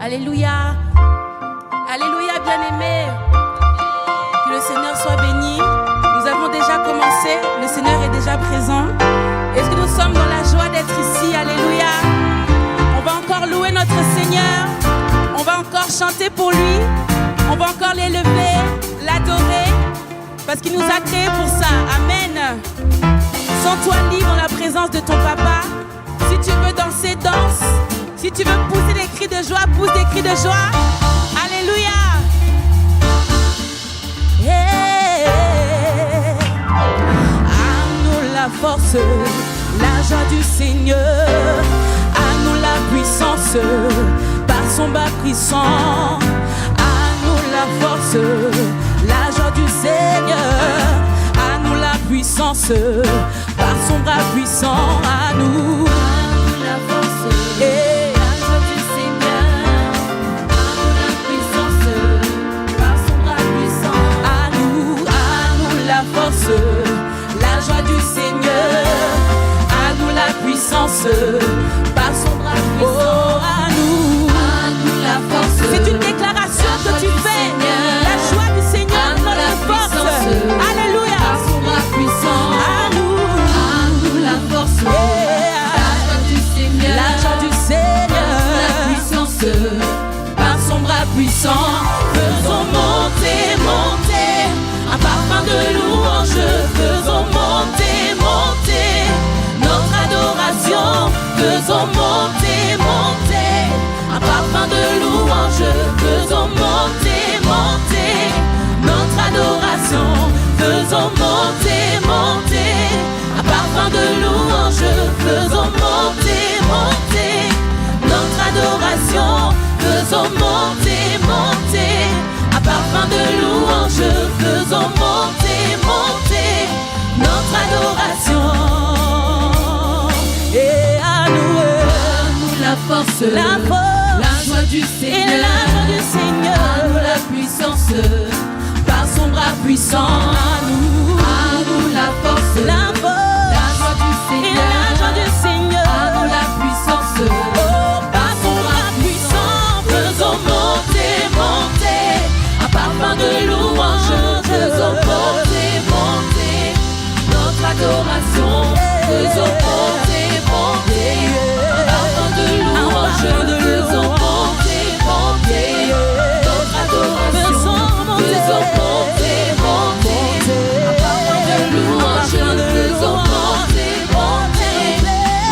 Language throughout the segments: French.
Alléluia. Alléluia, bien-aimés. Que le Seigneur soit béni. Nous avons déjà commencé. Le Seigneur est déjà présent. Est-ce que nous sommes dans la joie d'être ici? Alléluia. On va encore louer notre Seigneur. On va encore chanter pour lui. On va encore l'élever, l'adorer. Parce qu'il nous a créés pour ça. Amen. Sens-toi libre dans la présence de ton papa. Si tu veux danser, danse. Si tu veux pousser des cris de joie, pousse des cris de joie. Alléluia. Yeah. À nous la force, la joie du Seigneur. À nous la puissance, par son bas puissant. À nous la force, la joie du Seigneur. À nous la puissance, par son bras puissant. À nous la force, la joie du Seigneur. À nous la puissance, par son bras puissant. À nous la force, la joie du Seigneur. À nous la puissance, par son bras puissant. Oh, à nous la force. C'est une déclaration que tu fais. La joie du Seigneur, notre force. Alléluia. Par son bras puissant. À nous la force. La joie du Seigneur. La joie du Seigneur. La puissance. Par son bras puissant. Faisons monter, monter un parfum de louange. Faisons monter, monter notre adoration. Faisons monter, monter un parfum de louange. Faisons monter, monter notre adoration. Faisons monter, monter un parfum de louange. Faisons monter, monter notre adoration. Faisons monter, monter un parfum de louange. Faisons monter, monter notre adoration. Et à nous la force, la joie du Seigneur, et la joie du Seigneur. À nous la puissance, par son bras puissant. À nous la force, la joie du Seigneur, et la joie du Seigneur. À nous la puissance, oh, par son bras puissant. Faisons monter, monter un parfum de louange. Faisons monter, monter notre adoration. Faisons monter, monter un parfum de louange. Faisons monter, monter notre adoration. Faisons monter, monter un parfum de louange. Faisons monter, monter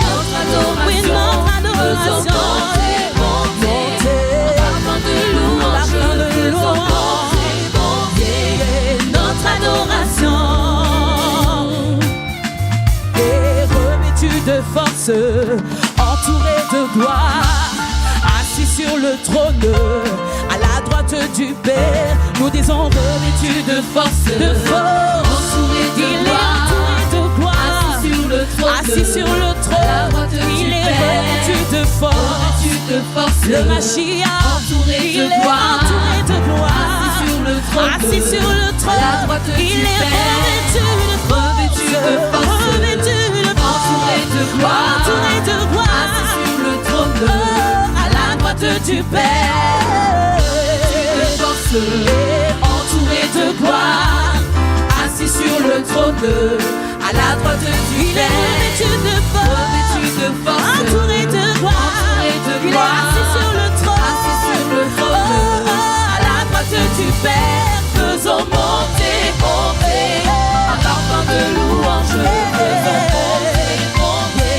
notre adoration. Faisons monter, monter un parfum de louange. Faisons monter, monter notre adoration. Et revêtu de force, entouré de gloire, assis sur le trône, à la droite du Père, nous disons revêtu de force, entouré de gloire, assis sur le trône, il est revêtu de force, le Mashiach, il est entouré de gloire, assis sur le trône, il est revêtu de force, entouré de gloire, assis sur le trône, à la droite du Père, entouré de gloire, assis sur le trône, à la droite du Père. Il est revêtu de force, entouré de gloire, il est assis sur le trône, à la droite du Père. Faisons monter, monter un parfum de louange. Faisons monter, monter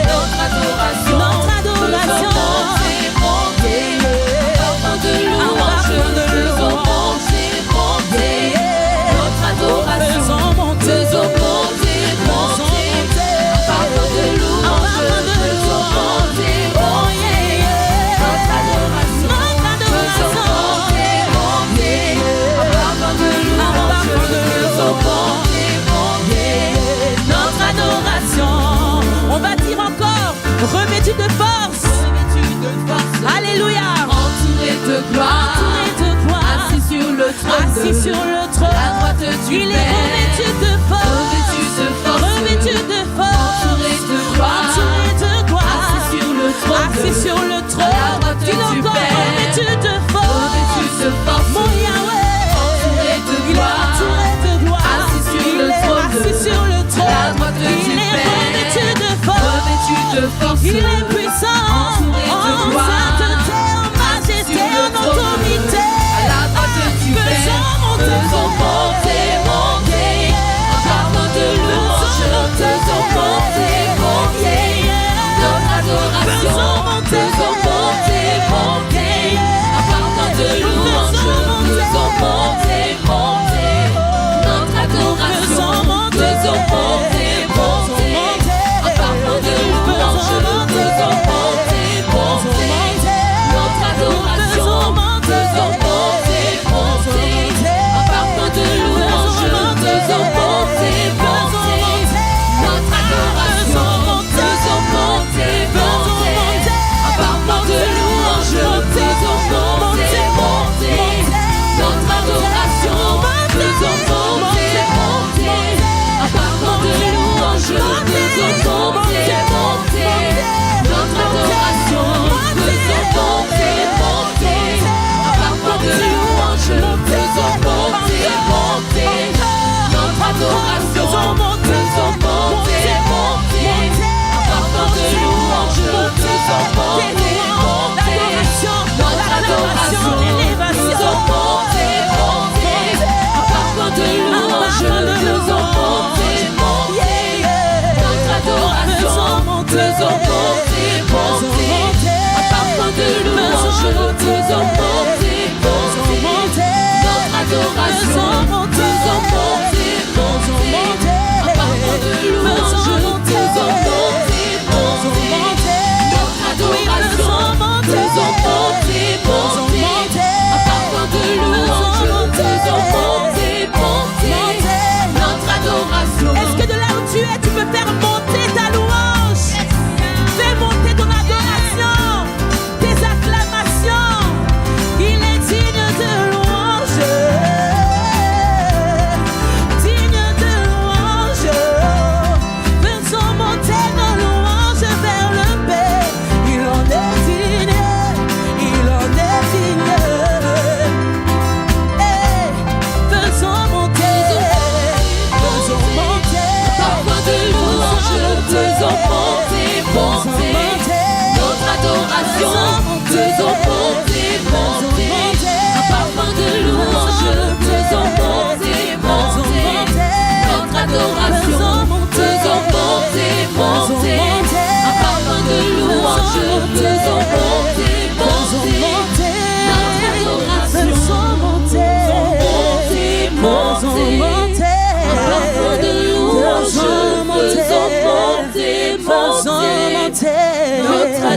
notre adoration. Faisons monter, monter un parfum de louange. Faisons monter, monter notre adoration. Faisons monter, monter un parfum de louange. Faisons monter, monter notre adoration. Faisons monter, monter un parfum de louange. Faisons monter, monter notre adoration. On va dire encore, revêtu de force. Alléluia. Entouré de gloire, assis sur le trône, à la droite du Père. Il est revêtu de force, revêtu de force, entouré de gloire, assis sur le trône, dis-le encore.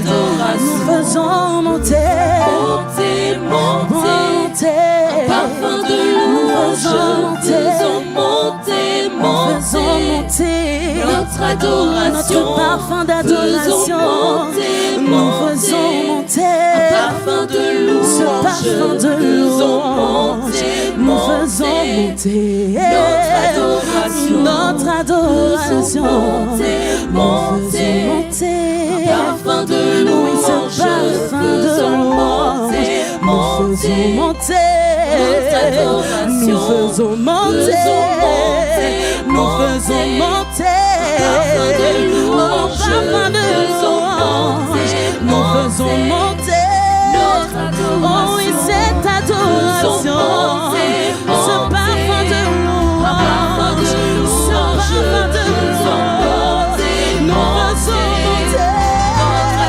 Nous faisons monter, monter, monter, un parfum de louange. Faisons monter, monter notre adoration, notre parfum d'adoration. Nous faisons monter un parfum de louange. ce parfum de louange. Nous faisons monter notre adoration. Nous faisons monter un parfum de louange. ce parfum de louange. Nous faisons monter nous faisons monter nous faisons monter au parfum de louange. Nous faisons monter oh oui cette adoration, ce parfum de louange, ce parfum de louange. Nous faisons monter, nous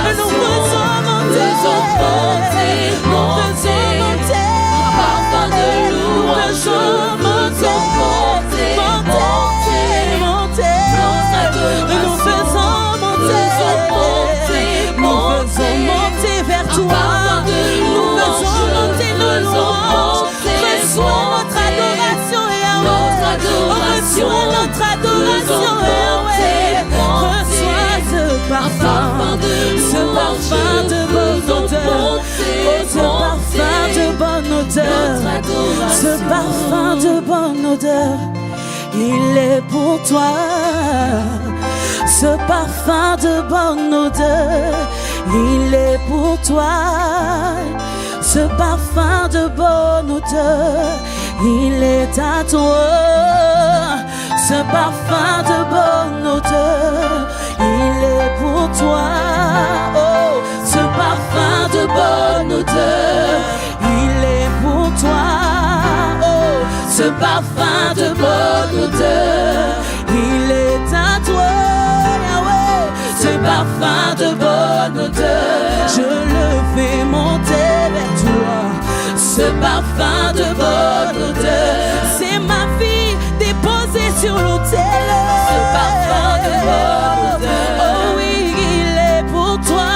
faisons monter, nous faisons monter, parfum de louange. nous faisons monter, vers toi. Nous faisons monter nos louanges. Reçois notre adoration, Yahweh. Reçois notre adoration, Yahweh. Reçois ce parfum de bonne odeur. Oh, ce parfum de bonne odeur. Ce parfum de bonne odeur. Il est pour toi. Ce parfum de bonne odeur. Il est pour toi, ce parfum de bonne odeur, il est à toi, ce parfum de bonne odeur, il est pour toi, oh, ce parfum de bonne odeur, il est pour toi, oh, ce parfum de bonne odeur, il est à toi. Ce parfum de bonne odeur, je le fais monter vers toi. Ce parfum de bonne odeur, c'est ma vie déposée sur l'autel. Ce parfum de bonne odeur, oh oui, il est pour toi,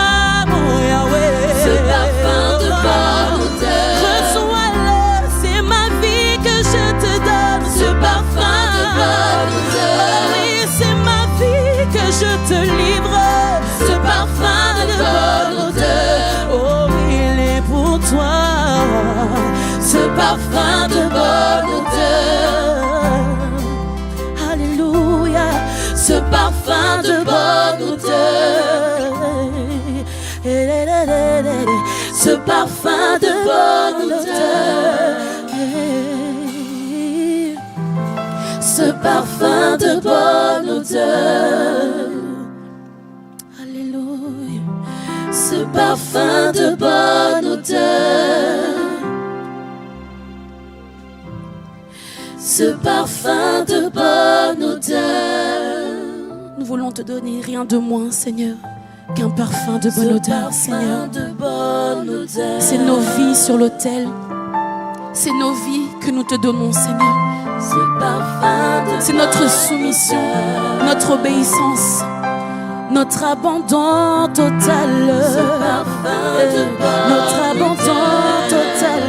mon Yahweh. Ce parfum de bonne odeur, reçois-le, c'est ma vie que je te donne. Ce parfum de bonne odeur, oh oui, c'est ma vie que je te livre. Ce parfum de bonne odeur, oh il est pour toi. Ce parfum de bonne odeur, alléluia. Ce parfum de bonne odeur, ce parfum de bonne odeur, ce parfum de bonne odeur. Ce parfum de bonne odeur, ce parfum de bonne odeur. Nous voulons te donner rien de moins, Seigneur, qu'un parfum de bonne odeur, Seigneur. C'est nos vies sur l'autel, c'est nos vies que nous te donnons, Seigneur. C'est notre soumission, notre obéissance, notre abandon total, notre abandon total,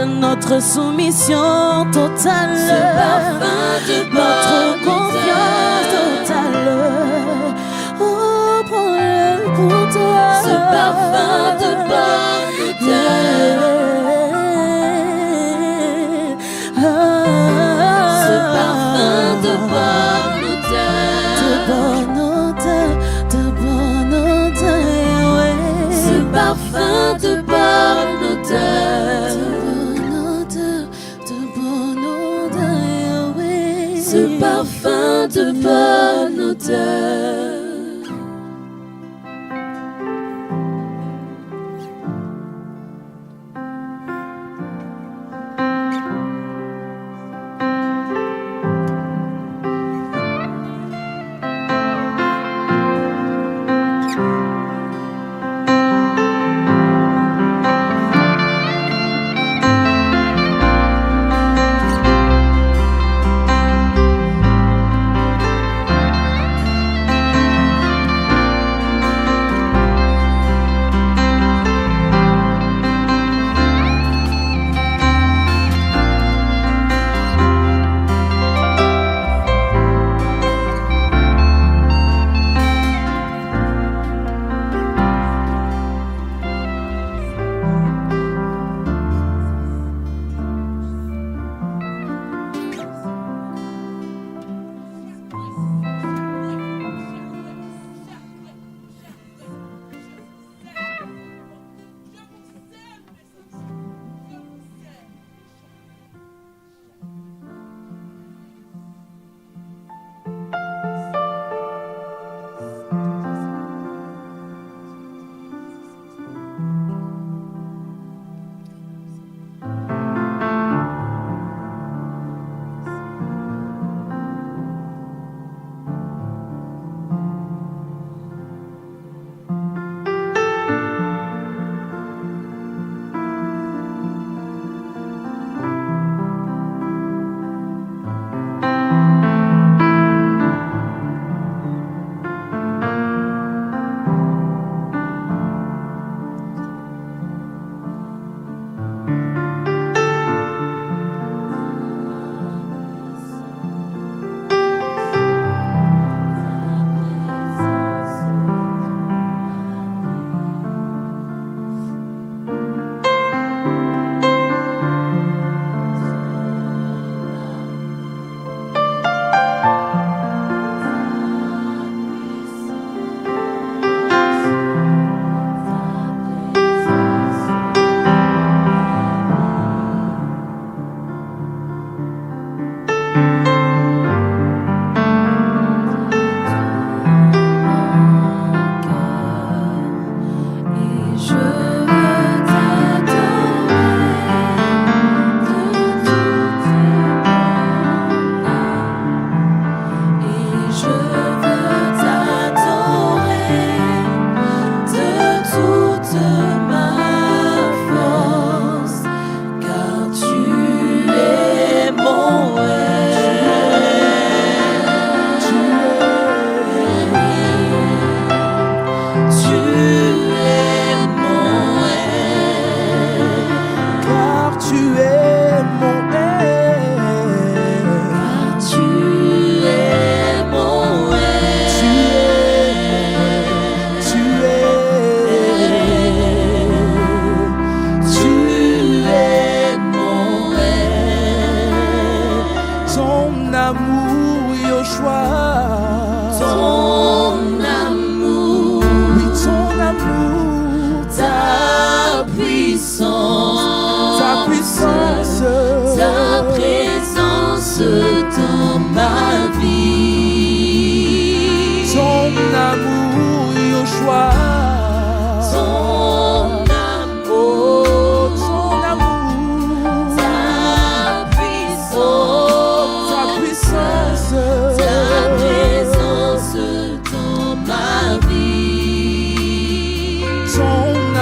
notre soumission totale, notre confiance totale. Oh, prends-le pour toi, ce parfum de bonne odeur. Ce parfum de bonne odeur, ce parfum de bonne odeur, ce parfum de bonne odeur.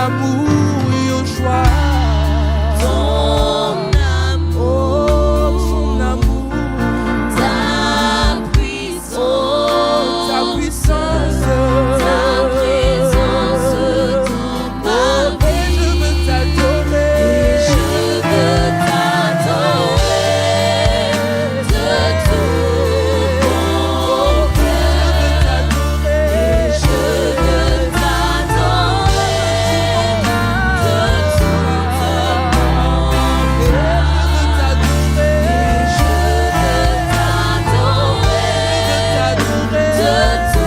amour, Yoshua. Ton amour, Oh, son amour, ta puissance, ta puissance dans ma vie. Et je veux t'adorer. je veux t'adorer de tout mon cœur. Je veux t'adorer de tout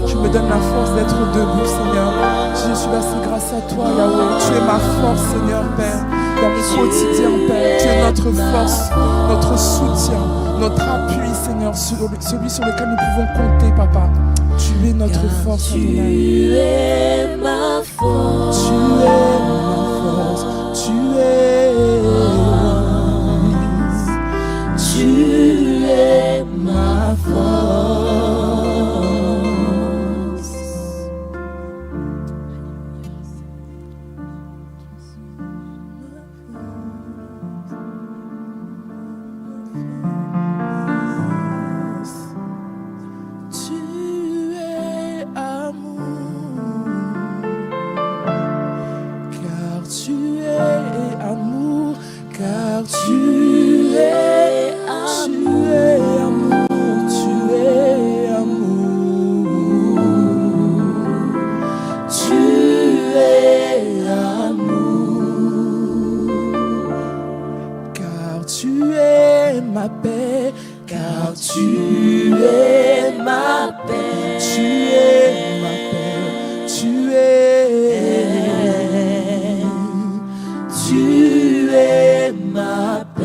Tu me donnes la force d'être debout, Seigneur. Je suis là, c'est grâce à toi, Yahweh. Tu es ma force, Seigneur, Père. Dans mon quotidien, Père. Tu es notre force, notre soutien, notre appui, Seigneur. Celui sur lequel nous pouvons compter, Papa. Tu es notre force, Adonai. Tu es ma force. Tu es ma force. Tu es ma force. Tu es ma paix.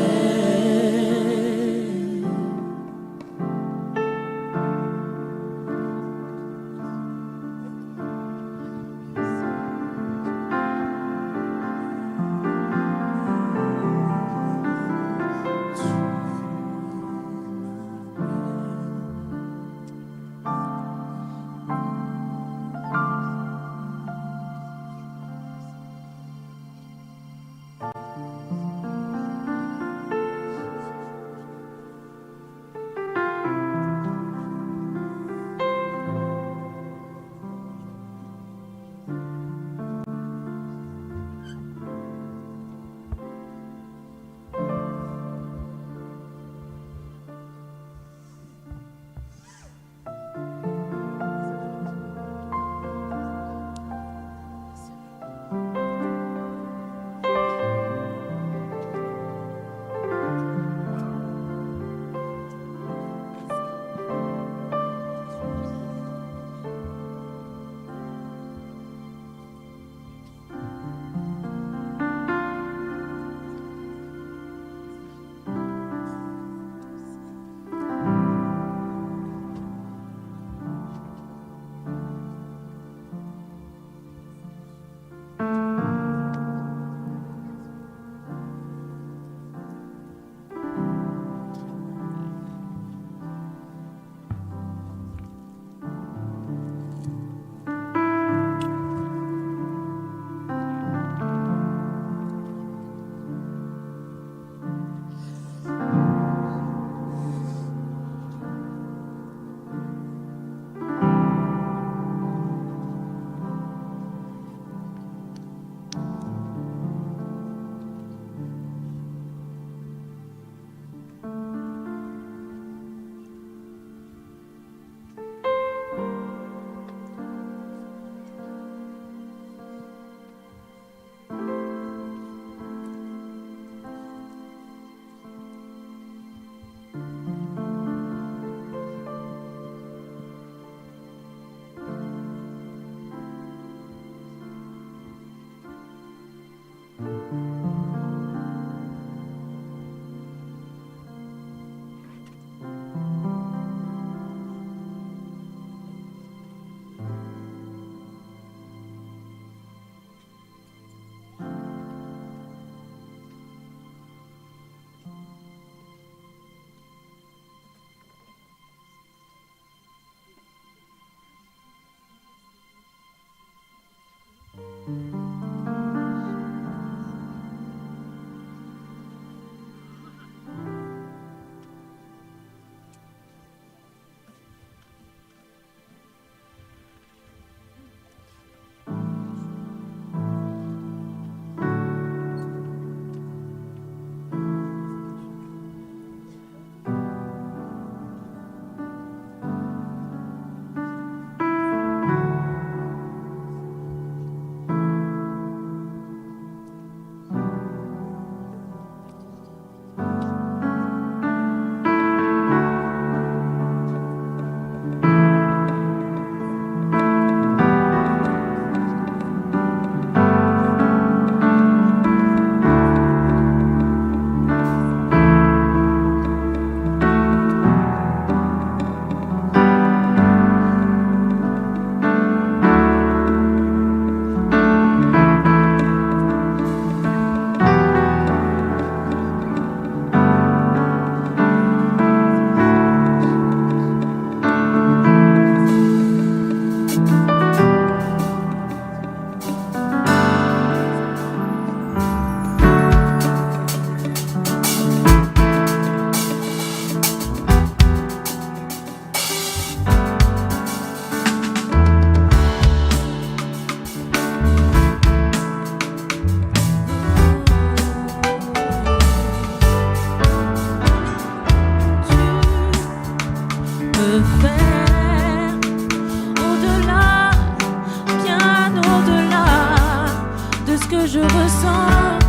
je ressens,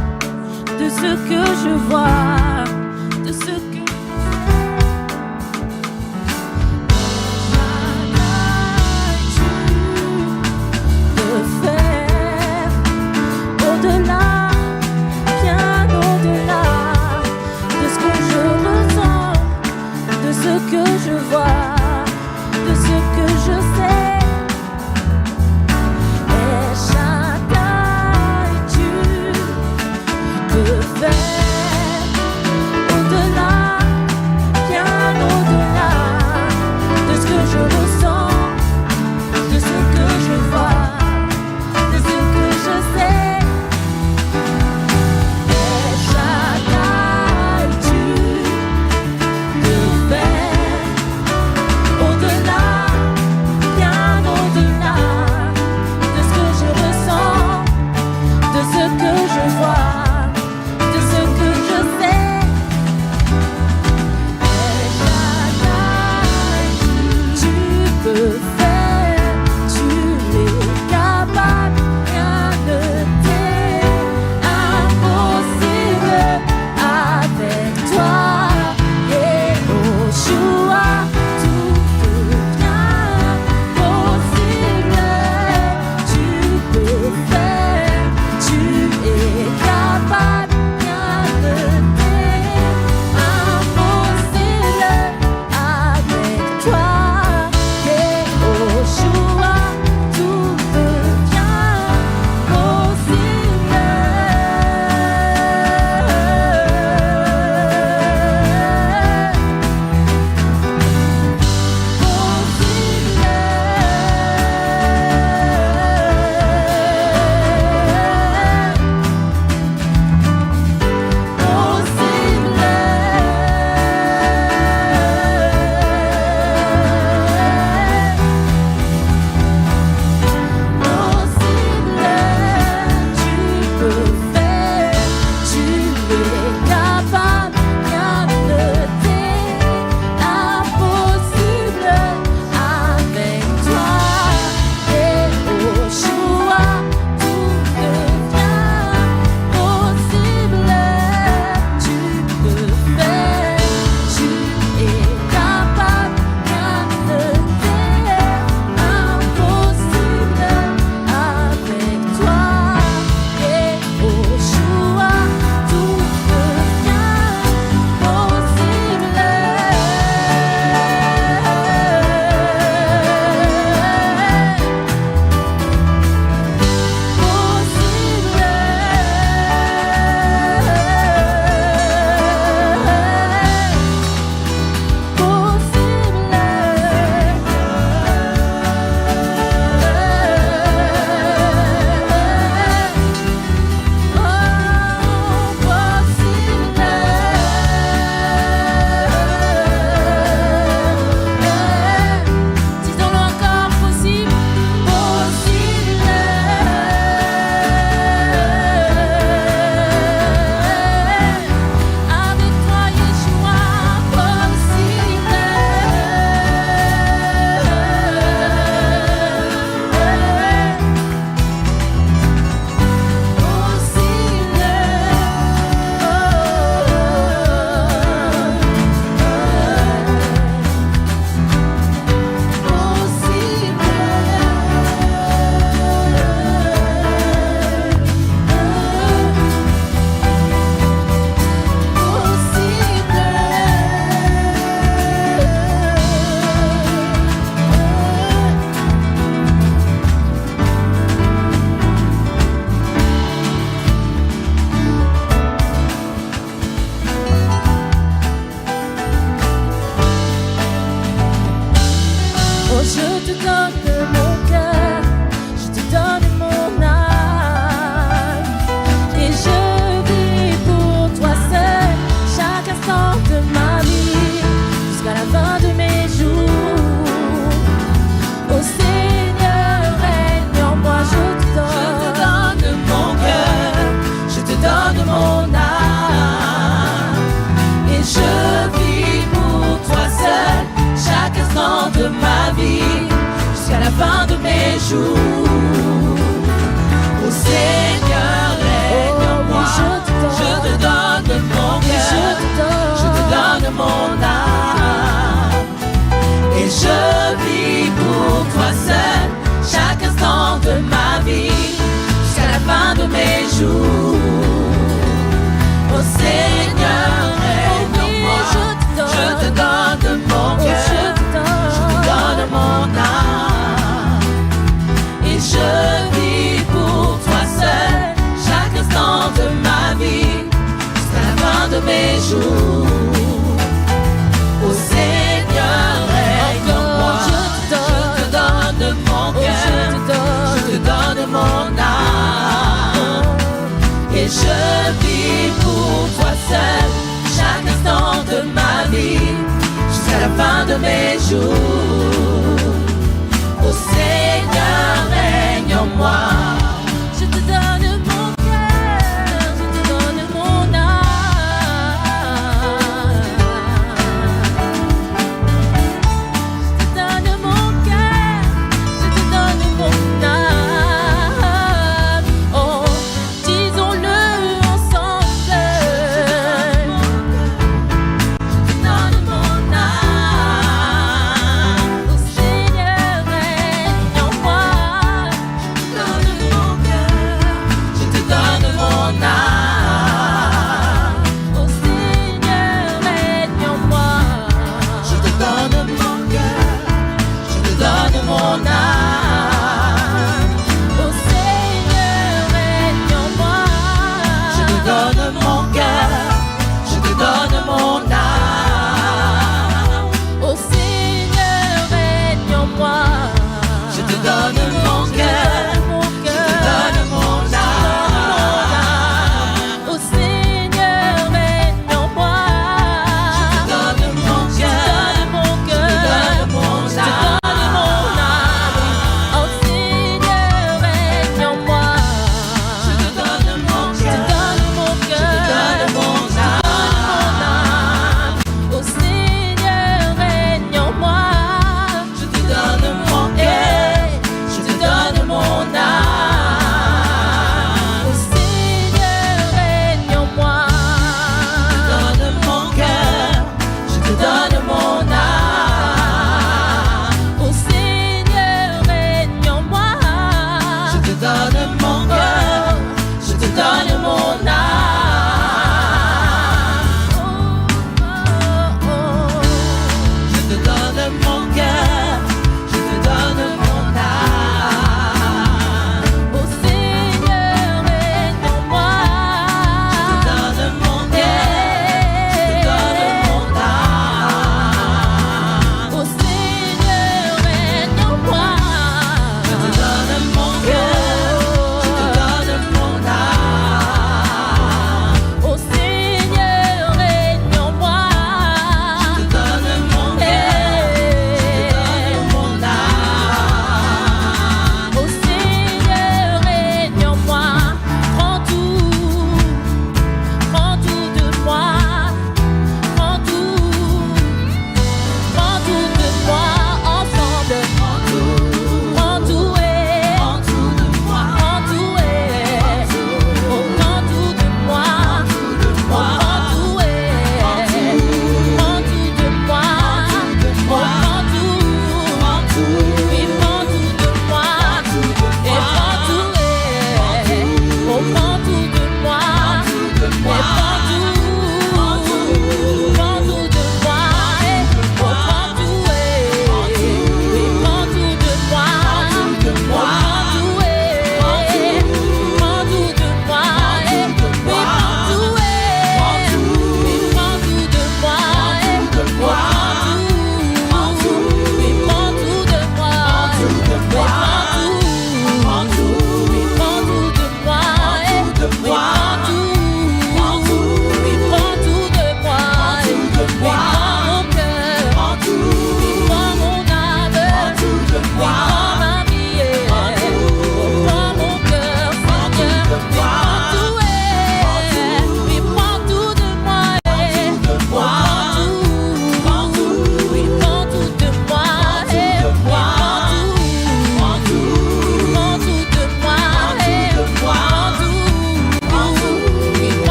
de ce que je vois, de ce que au-delà, bien au-delà de ce que je ressens, de ce que je vois, de ce que je sais. Et Shaddai, tu peux faire au-delà, bien au-delà de ce que je ressens, de ce que je vois, de ce que je sais. Et Shaddai, tu peux faire au-delà, bien au-delà de ce que je ressens, de ce que je vois, de ce que je sais. Et Shaddai, tu peux faire, tu es capable, rien ne t'est impossible avec toi. Yehoshua, tout devient possible. Tu peux faire, tu es capable, rien ne t'est impossible avec toi. Yehoshua, tout devient possible. Disons-le encore, possible, possible. Avec toi, Yeshua, possible. Oh, je te donne mon cœur, je te donne mon âme, et je vis pour toi seul chaque instant de ma vie, jusqu'à la fin de mes jours. Oh Seigneur, règne en moi, je te donne mon cœur, je te donne mon âme, et je vis pour toi seul chaque instant de ma vie, jusqu'à la fin de mes jours. Oh Seigneur, de mes jours. Ô Seigneur, règne en moi. Je te donne mon cœur, je te donne mon âme. Et je vis pour toi seul chaque instant de ma vie, jusqu'à la fin de mes jours. Ô Seigneur, règne en moi. Je te donne mon cœur, je te donne mon âme. Et je vis pour toi seul chaque instant de ma vie, jusqu'à la fin de mes jours. Ô Seigneur, règne en moi.